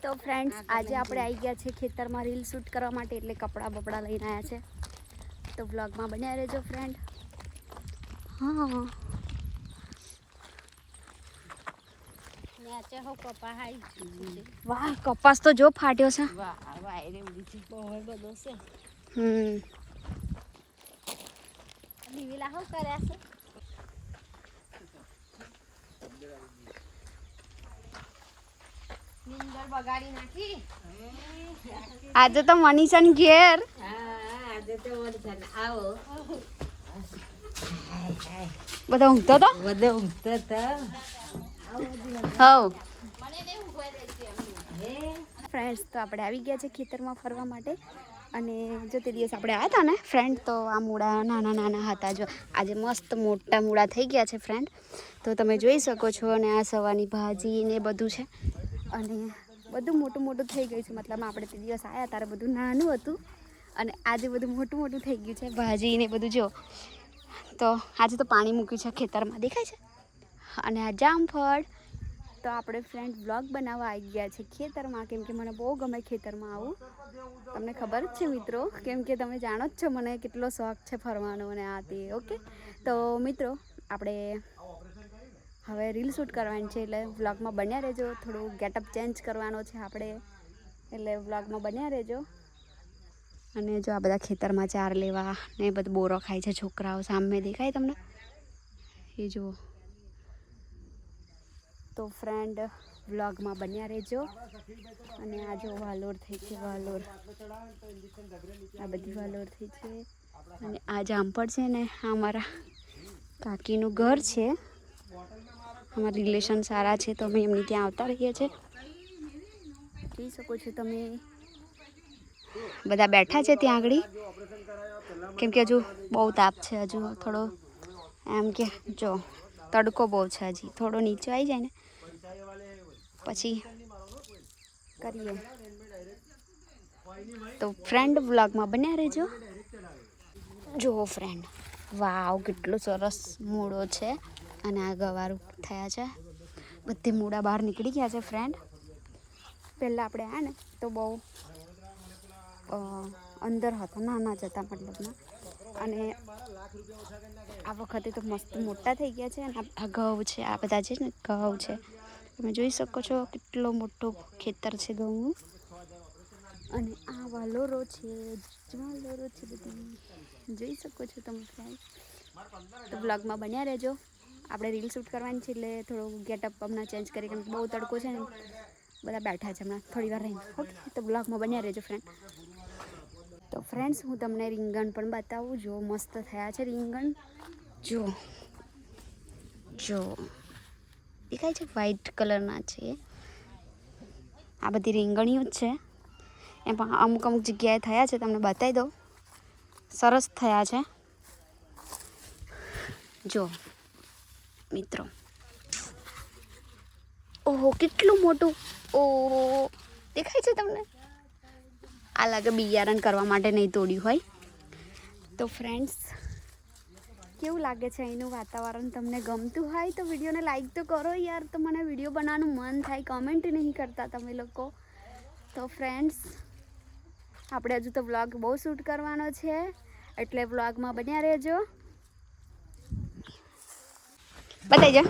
તો ફ્રેન્ડ્સ આજે આપણે આવી ગયા છે ખેતરમાં રીલ શૂટ કરવા માટે, એટલે કપડાં બપડા લઈને આવ્યા છે. તો વ્લોગમાં બન્યા રહેજો ફ્રેન્ડ. હા વાહ, કપાસ તો જો ફાટ્યો છે. આજે તો મનીષાની ઘેર બધા ઊંઘતો તો ફ્રેન્ડ્સ. તો આપણે આવી ગયા છે ખેતરમાં ફરવા માટે. અને જો તે દિવસ આપણે આવ્યા હતા ને ફ્રેન્ડ, તો આ મૂળા નાના નાના હતા. જો આજે મસ્ત મોટા મૂળા થઈ ગયા છે ફ્રેન્ડ, તો તમે જોઈ શકો છો. અને આ સવારની ભાજી ને બધું છે, અને બધું મોટું મોટું થઈ ગયું છે. મતલબ આપણે તે દિવસ આવ્યા ત્યારે બધું નાનું હતું, અને આજે બધું મોટું મોટું થઈ ગયું છે. ભાજી ને બધું જો. તો આજે તો પાણી મૂક્યું છે ખેતરમાં, દેખાય છે. અને આ જામફળ. તો આપણે ફ્રેન્ડ વ્લોગ બનાવવા આવી ગયા છે ખેતરમાં, કેમ કે મને બહુ ગમે ખેતરમાં આવું. તમને ખબર જ છે મિત્રો, કેમ કે તમે જાણો જ છો મને કેટલો શોખ છે ફરવાનો અને આ તે. ઓકે, તો મિત્રો આપણે હવે રીલ શૂટ કરવાની છે, એટલે વ્લોગમાં બન્યા રહેજો. થોડું ગેટઅપ ચેન્જ કરવાનો છે આપણે, એટલે વ્લોગમાં બન્યા રહેજો. અને જો આ બધા ખેતરમાં ચાર લેવા ને બધું બોરો ખાય છે છોકરાઓ, સામે દેખાય તમને એ જુઓ. તો ફ્રેન્ડ વ્લોગમાં બન્યા રહેજો. અને આ જો વાલોર થઈ છે, વાલોર આ બધી વાલોર થઈ છે. અને આ જામફળ છે ને, આ અમારા કાકીનું ઘર છે. અમારા રિલેશન સારા છે, તો અમે એમની ત્યાં આવતા રહીએ છીએ. જોઈ શકો છો તમે, બધા બેઠા છે ત્યાં આગળ, કેમ કે હજુ બહુ તાપ છે. હજુ થોડો એમ કે જો તડકો બહુ છે, હજી થોડો નીચે આવી જાય ને પછી કરીએ. તો ફ્રેન્ડ વ્લોગમાં બન્યા રહેજો. જુઓ ફ્રેન્ડ, વાવ કેટલું સરસ મૂળો છે. અને આ ગવારું થયા છે, બધી મૂળા બહાર નીકળી ગયા છે ફ્રેન્ડ. પહેલાં આપણે આવ્યા ને તો બહુ અંદર હતા, નાના જ હતા મતલબમાં. અને આ વખતે તો મસ્ત મોટા થઈ ગયા છે. અને આ ઘઉં છે, આ બધા છે ને ઘઉં છે. તમે જોઈ શકો છો કેટલો મોટો ખેતર છે ઘઉંનું. અને આ વાલોરો છે, વાલોરો છે બધી જોઈ શકો છો તમે ફ્રેન્ડ. તો બ્લોગમાં બન્યા રહેજો. આપણે રીલ શૂટ કરવાની છે, એટલે થોડું ગેટઅપ હમણાં ચેન્જ કરી, કેમ બહુ તડકો છે ને, બધા બેઠા છે હમણાં થોડી વાર રહીને. ઓકે, તો બ્લોગમાં બન્યા રહેજો ફ્રેન્ડ. તો ફ્રેન્ડ્સ હું તમને રીંગણ પણ બતાવું. જો મસ્ત થયા છે રીંગણ, જો જો દેખાય છે, વ્હાઈટ કલરના છે. આ બધી રીંગણીઓ જ છે. એમાં અમુક અમુક જગ્યાએ થયા છે, તમને બતાવી દઉં. સરસ થયા છે જો મિત્રો. ઓહો કેટલું મોટું, ઓહો દેખાય છે તમને. આ લાગે બિયારણ કરવા માટે નહીં તોડ્યું હોય. તો ફ્રેન્ડ્સ કેવું લાગે છે અહીંનું વાતાવરણ? તમને ગમતું હોય તો વિડીયોને લાઈક તો કરો યાર. તો મને વિડીયો બનાવવાનું મન થાય, કમેન્ટ નહીં કરતા તમે લોકો. તો ફ્રેન્ડ્સ આપણે હજુ તો વ્લોગ બહુ શૂટ કરવાનો છે, એટલે વ્લોગમાં બન્યા રહેજો. બતાવી જા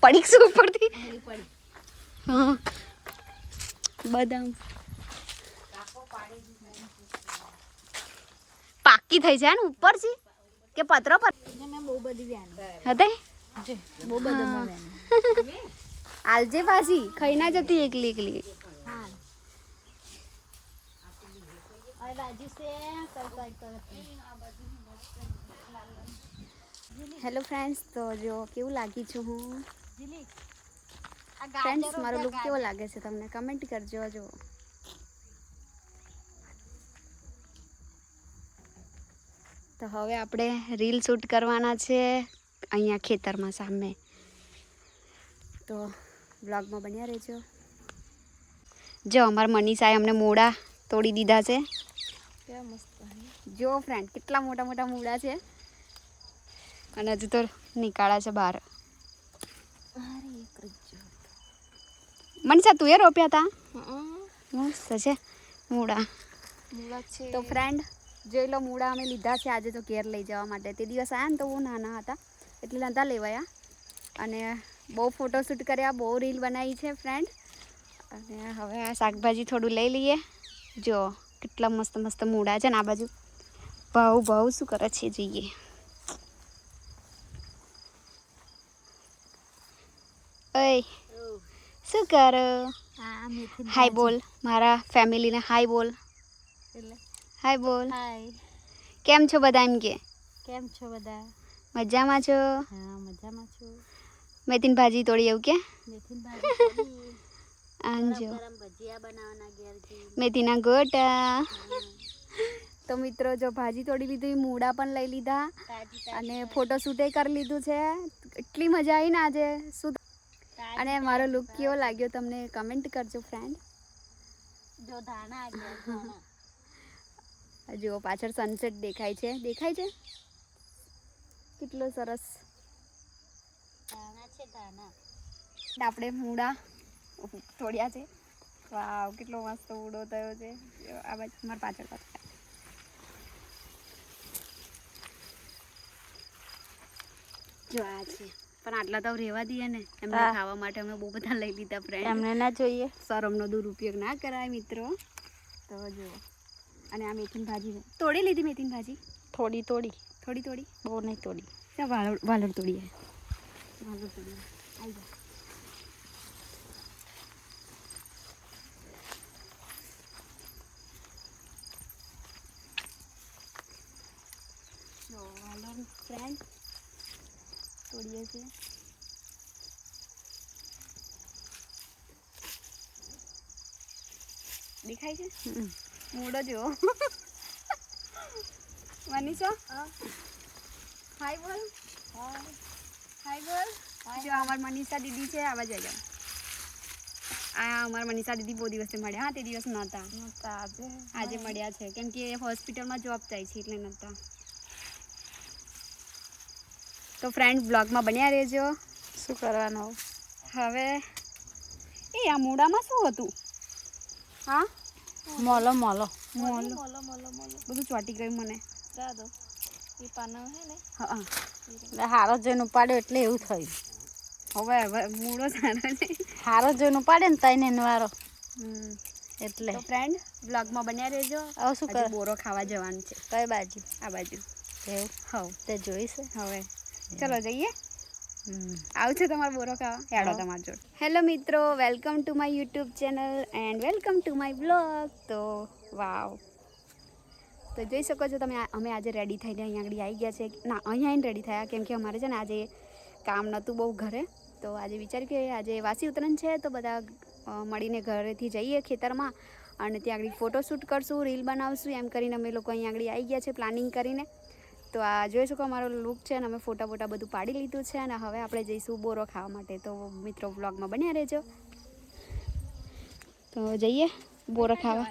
પડી શું ઉપરથી. હા બદામ પાકી થઈ જાય ને ઉપરથી, કે પતરો પર બહુ બધી આલજે પાછી ખાઈ ના જતી એકલી એકલી. હેલો ફ્રેન્ડ્સ, તો જો કેવું લાગી છું હું. ફ્રેન્ડ્સ મારો લુક કેવો લાગે છે તમને કમેન્ટ કરજો. જો તો હવે આપણે રીલ શૂટ કરવાના છે અહીંયા ખેતરમાં સામે. તો બ્લોગમાં બન્યા રહેજો. જો અમારા મનીષાએ અમને મૂળા તોડી દીધા છે. કેવા મસ્ત જો ફ્રેન્ડ કેટલા મોટા મોટા મૂળા છે. અને હજુ તો નીકાળ્યા છે બહાર. મનીષા તું એ રોપ્યા હતા? મસ્ત છે મૂળા. તો ફ્રેન્ડ જોઈ લો, મૂળા અમે લીધા છે આજે તો ઘેર લઈ જવા માટે. તે દિવસ આવ્યા ને તો બહુ નાના હતા એટલે નહોતા લેવાયા, અને બહુ ફોટોશૂટ કર્યા, બહુ રીલ બનાવી છે ફ્રેન્ડ. અને હવે આ શાકભાજી થોડું લઈ લઈએ. જો કેટલા મસ્ત મસ્ત મૂળા છે ને આ બાજુ. ભાવ શું કરે છે જોઈએ. ઓય શું કરો? હાય બોલ મારા ફેમિલીને. હાય બોલ. હાય બોલ. કેમ છો બધા? એમ કે કેમ છો બધા? મજામાં છો? હા મજામાં છું. મેથીની ભાજી તોડી એવું કે? મેથીની ભાજી તોડી. આંજો ગરમ ભજીયા બનાવવાના ઘેરથી. મેથીના ગોટા. તો મિત્રો જો ભાજી તોડી લીધી, મૂળા પણ લઈ લીધા અને ફોટોશૂટે કરી લીધું છે. એટલી મજા આવી ને આજે. શું અને મારો લુક કેવો લાગ્યો તમને કમેન્ટ કરજો ફ્રેન્ડ. જો ધાણા આગળ જુઓ પાછળ સનસેટ દેખાય છે. દેખાય છે કેટલો સરસ. ધાણા છે ધાણા. આપણે મૂળા તોડ્યા છે. વાવ કેટલો મસ્ત મૂળો થયો છે. આ બાજુ મારા પાછળ જો આ છે, પણ આટલા તો રહેવા દઈએ ને, એમને ખાવા માટે અમે બહુ બધા લઈ લીધા ફ્રેન્ડ. એમને ના જોઈએ, શરમનો દુરુપયોગ ના કરાય મિત્રો. તો જુઓ, અને આ મેથીની ભાજી તોડી લીધી. મેથીની ભાજી થોડી તોડી. બહુ નહીં તોડી. વાલર તોડીએ. આવી જાઓ. જો વાલર ફ્રેન્ડ તોડીએ છીએ. દેખાય છે મૂળો જુઓ. મનીષા હાય બોલ. હાય બોલ. જો અમારી મનીષા દીદી છે. આવા જઈ આ અમારા મનીષા દીદી બહુ દિવસે મળ્યા. હા તે દિવસ નહોતા, આજે મળ્યા છે કેમ કે હોસ્પિટલમાં જોબ જાય છે એટલે નહોતા. તો ફ્રેન્ડ બ્લોગમાં બન્યા રહેજો. શું કરવાનું હવે? એ આ મૂળામાં શું હતું? હા મોલો બધું ચોટી ગયું મને. એ પાના હે ને. હા હારો જોઈને ઉપાડ્યો એટલે એવું થયું. હવે મૂળો સારો છે. હારો જોઈને ઉપાડે ને તઈને વારો એટલે. તો ફ્રેન્ડ બ્લોગમાં બન્યા રહેજો. હવે શું કરે? બોરો ખાવા જવાનું છે. કઈ બાજુ? આ બાજુ. એવું? હવ તે જોઈશે હવે. ચલો જઈએ. આવું છે તમારો બોરો ખાવા? હેડો તમારી જોડે. હેલો મિત્રો, welcome to my YouTube channel and welcome to my blog. તો વાવ, તો જોઈ શકો છો તમે, અમે આજે રેડી થઈને અહીંયા આગળ આવી ગયા છે. ના, અહીંયા આવીને રેડી થયા કેમ કે અમારે છે ને આજે કામ નહોતું બહુ ઘરે. તો આજે વિચાર્યું કે આજે વાસી ઉત્તરાયણ છે તો બધા મળીને ઘરેથી જઈએ ખેતરમાં અને ત્યાં આગળ ફોટોશૂટ કરશું, રીલ બનાવશું. એમ કરીને અમે લોકો અહીંયા આગળ આવી ગયા છે પ્લાનિંગ કરીને. તો આ જોઈ શકો અમારો લુક છે અને અમે ફોટા બધું પાડી લીધું છે. અને હવે આપણે જઈશું બોરો ખાવા માટે. તો મિત્રો બ્લોગમાં બન્યા રહેજો. તો જઈએ બોરો ખાવા.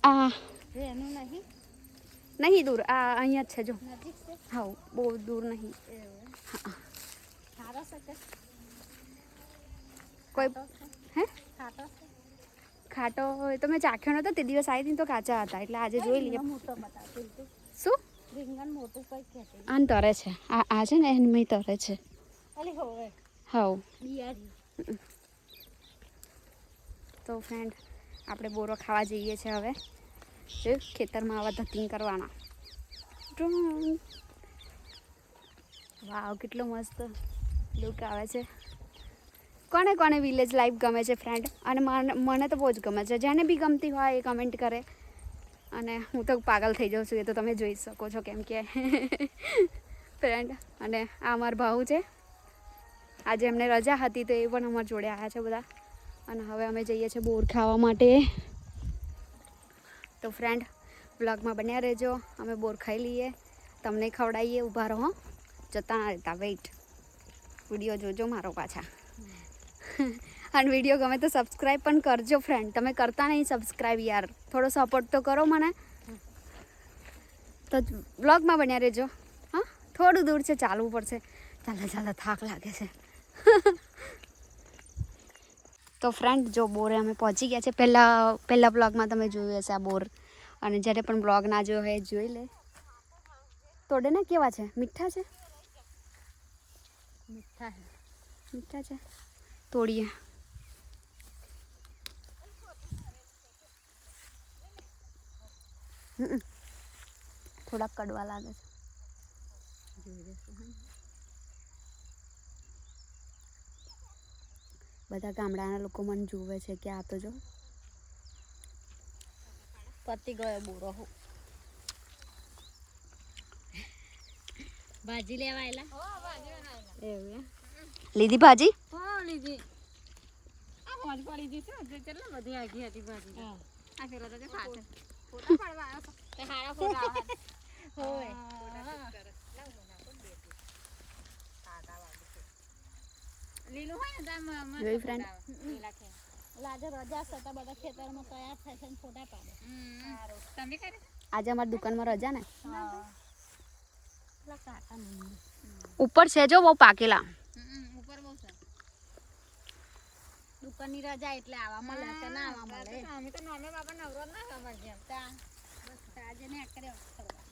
આ નહીં દૂર, આ અહીંયા જ છે જો. હા, બહુ દૂર નહીં. કોઈ હે ખાટો હોય તો મેં ચાખ્યો નહોતો તે દિવસ આવી હતી તો કાચા હતા એટલે આજે જોઈ લઈએ. શું આન તરે છે? આ છે ને એને મેં તરે છે. હા તો ફ્રેન્ડ આપણે બોરો ખાવા જઈએ છીએ હવે. ખેતરમાં આવા ધતિંગ કરવાના. વાવ કેટલો મસ્ત લુક આવે છે. કોને કોને વિલેજ લાઈફ ગમે છે ફ્રેન્ડ? અને મને તો બહુ જ ગમે છે. જેને બી ગમતી હોય એ કમેન્ટ કરે. અને હું તો પાગલ થઈ જાઉં છું, એ તો તમે જોઈ શકો છો કેમ કે ફ્રેન્ડ. અને આ અમારા ભાવ છે. આજે એમને રજા હતી તો એ પણ અમારા જોડે આવ્યા છે બધા. અને હવે અમે જઈએ છીએ બોર ખાવા માટે. તો ફ્રેન્ડ બ્લોગમાં બન્યા રહેજો. અમે બોર ખાઈ લઈએ, તમને ખવડાવીએ. ઊભા રહો, જતા ના રહેતા, વેઇટ. વિડીયો જોજો મારો પાછા. અને વિડીયો ગમે તો સબસ્ક્રાઈબ પણ કરજો ફ્રેન્ડ. તમે કરતા નહીં સબસ્ક્રાઈબ યાર, થોડો સપોર્ટ તો કરો મને. તો બ્લોગમાં બન્યા રહેજો. હા, થોડું દૂર છે, ચાલવું પડશે. ચાલો થાક લાગે છે. તો ફ્રેન્ડ જો બોરે અમે પહોંચી ગયા છે. પહેલા બ્લોગમાં તમે જોયું હશે આ બોર, અને જ્યારે પણ બ્લોગ ના જોયો હોય એ જોઈ લે. તોડે ને કેવા છે? મીઠા છે? મીઠા છે. તોડીએ. થોડાક કડવા લાગે છે. બધા ગામડાના લોકો મને જુએ છે કે આ તો જો પતી ગયો બોરો. ભાજી લેવા આયેલા. એવું લીધી ભાજી? હા લીધી. આ મોજ પડી ગઈ છે એટલે કેટલી બધી આગી હતી ભાજી. હા આ પેલો તો ફાટે ફોટા પાડવા આવ્યો તો હારા ફોટા આવે. હોય લીલું હોય ને તામ જોઈ ફ્રેન્ડ લાગે રજા છે તો બધા ખેતરમાં તૈયાર થાય છે ને ફોટા પાડે. તમે કરે આજે અમારી દુકાનમાં રજા ને. પેલા કાકા નહીં ઉપર છે જો બહુ પાકેલા. ઉપર બહુ છે. દુકાનની રજા એટલે આવા મળે કે ના આવા મળે. અમે તો નોમે બાપા નવરો ના ખબર છે. બસ આજે ને કર્યો ફરવા.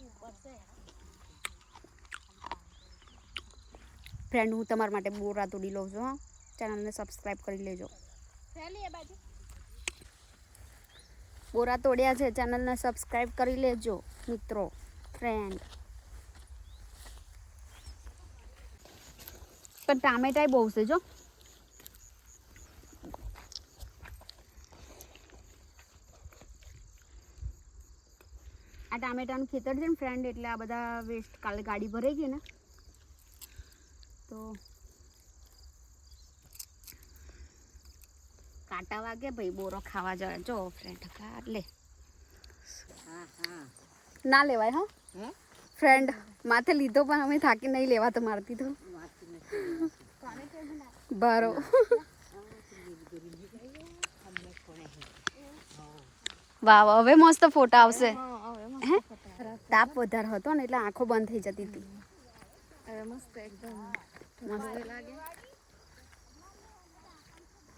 ઉપર છે ફ્રેન્ડ હું તમારા માટે બોરા તોડી લઉં છું. હા, ચેનલને સબસ્ક્રાઈબ કરી લેજો. ફેલી એ બાજુ બોરા તોડ્યા છે, ચેનલને સબસ્ક્રાઈબ કરી લેજો મિત્રો. ફ્રેન્ડ પણ ટામેટા બહુ છે જો. આ ટામેટાનું ખેતર છે ને ફ્રેન્ડ, એટલે આ બધા વેસ્ટ કાલે ગાડી ભરાઈ ગઈ ને તો કાંટા વાગે ભાઈ. બોરો ખાવા જાય જો ફ્રેન્ડ. લે ના લેવાય. હા ફ્રેન્ડ માથે લીધો પણ અમે થાકી નહીં લેવા તો મારતી તો બારો. વાહ હવે મસ્ત ફોટા આવશે. હે તાપ વધારે હતો ને એટલે આંખો બંધ થઈ જતી હતી. મસ્ત એકદમ મસ્ત લાગે.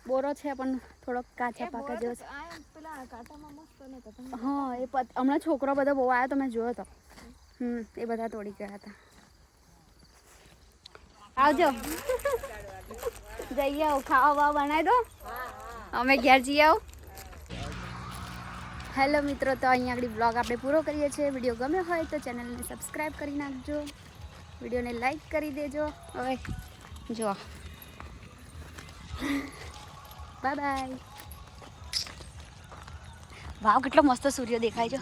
બોરો છે પણ થોડોક કાચા પાકા જેવો છે. પેલા કાંટામાં મસ્ત ને તો હા એ હમણાં છોકરો બધો બહુ આવ્યો તો મેં જોયો તો. એ બધા તોડી ગયા હતા. આવજો જઈએ આવો. ખાવા વાવા બનાવી દો, અમે ઘેર જઈએ આવો. હેલો મિત્રો, તો અહીંયા આગળ બ્લોગ આપણે પૂરો કરીએ છીએ. વિડીયો ગમ્યો હોય તો ચેનલને સબસ્ક્રાઈબ કરી નાખજો, વિડીયોને લાઈક કરી દેજો. હવે જો બાય બાય. વાવ કેટલો મસ્ત સૂર્ય દેખાય છે.